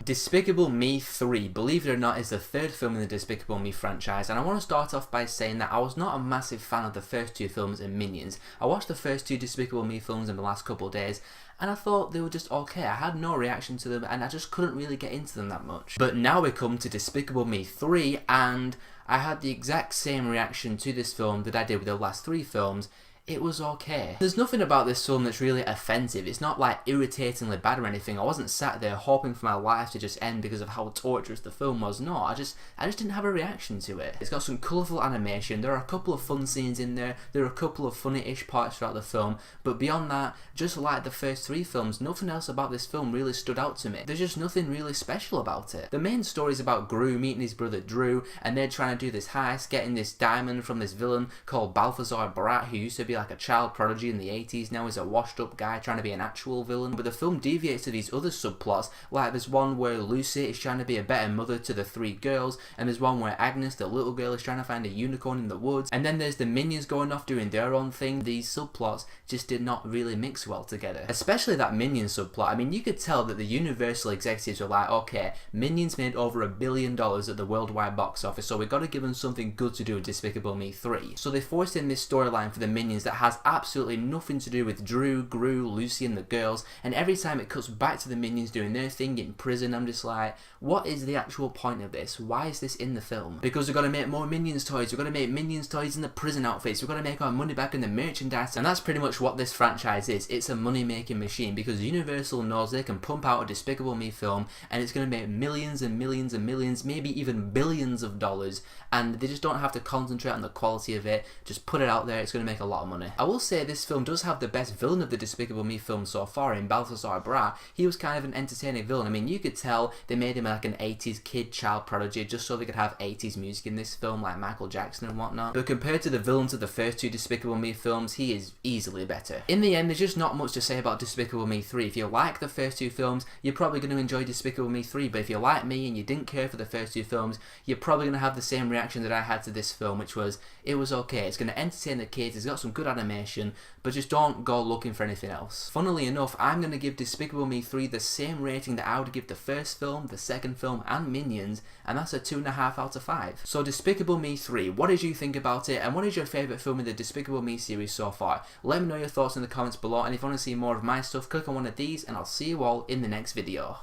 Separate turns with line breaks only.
Despicable Me 3, believe it or not, is the third film in the Despicable Me franchise, and I want to start off by saying that I was not a massive fan of the first two films in Minions. I watched the first two Despicable Me films in the last couple of days, and I thought they were just okay. I had no reaction to them, and I just couldn't really get into them that much. But now we come to Despicable Me 3, and I had the exact same reaction to this film that I did with the last three films. It was okay. There's nothing about this film that's really offensive. It's not like irritatingly bad or anything. I wasn't sat there hoping for my life to just end because of how torturous the film was. No, I just didn't have a reaction to it. It's got some colourful animation. There are a couple of fun scenes in there. There are a couple of funny-ish parts throughout the film. But beyond that, just like the first three films, nothing else about this film really stood out to me. There's just nothing really special about it. The main story is about Gru meeting his brother Drew, and they're trying to do this heist, getting this diamond from this villain called Balthazar Brat, who used to be like a child prodigy in the 80s, now is a washed up guy trying to be an actual villain. But the film deviates to these other subplots, like there's one where Lucy is trying to be a better mother to the three girls, and there's one where Agnes, the little girl, is trying to find a unicorn in the woods, and then there's the Minions going off doing their own thing. These subplots just did not really mix well together, especially that Minions subplot. I mean, you could tell that the Universal executives were like, okay, Minions made over $1 billion at the worldwide box office, so we got to give them something good to do with Despicable Me 3. So they forced in this storyline for the Minions that has absolutely nothing to do with Drew, Gru, Lucy and the girls, and every time it cuts back to the Minions doing their thing in prison, I'm just like, what is the actual point of this? Why is this in the film? Because we've got to make more Minions toys, we've got to make Minions toys in the prison outfits, we've got to make our money back in the merchandise, and that's pretty much what this franchise is. It's a money making machine, because Universal knows they can pump out a Despicable Me film and it's going to make millions and millions and millions, maybe even billions of dollars, and they just don't have to concentrate on the quality of it. Just put it out there, it's going to make a lot of money. I will say this film does have the best villain of the Despicable Me films so far in Balthazar Brat. He was kind of an entertaining villain. I mean, you could tell they made him like an 80s kid child prodigy just so they could have 80s music in this film, like Michael Jackson and whatnot. But compared to the villains of the first two Despicable Me films, he is easily better. In the end, there's just not much to say about Despicable Me 3. If you like the first two films, you're probably going to enjoy Despicable Me 3, but if you're like me and you didn't care for the first two films, you're probably going to have the same reaction that I had to this film, which was, it was okay. It's going to entertain the kids, it's got some good animation, but just don't go looking for anything else. Funnily enough, I'm going to give Despicable Me 3 the same rating that I would give the first film, the second film, and Minions, and that's a 2.5 out of 5. So Despicable Me 3, what did you think about it, and what is your favourite film in the Despicable Me series so far? Let me know your thoughts in the comments below, and if you want to see more of my stuff, click on one of these, and I'll see you all in the next video.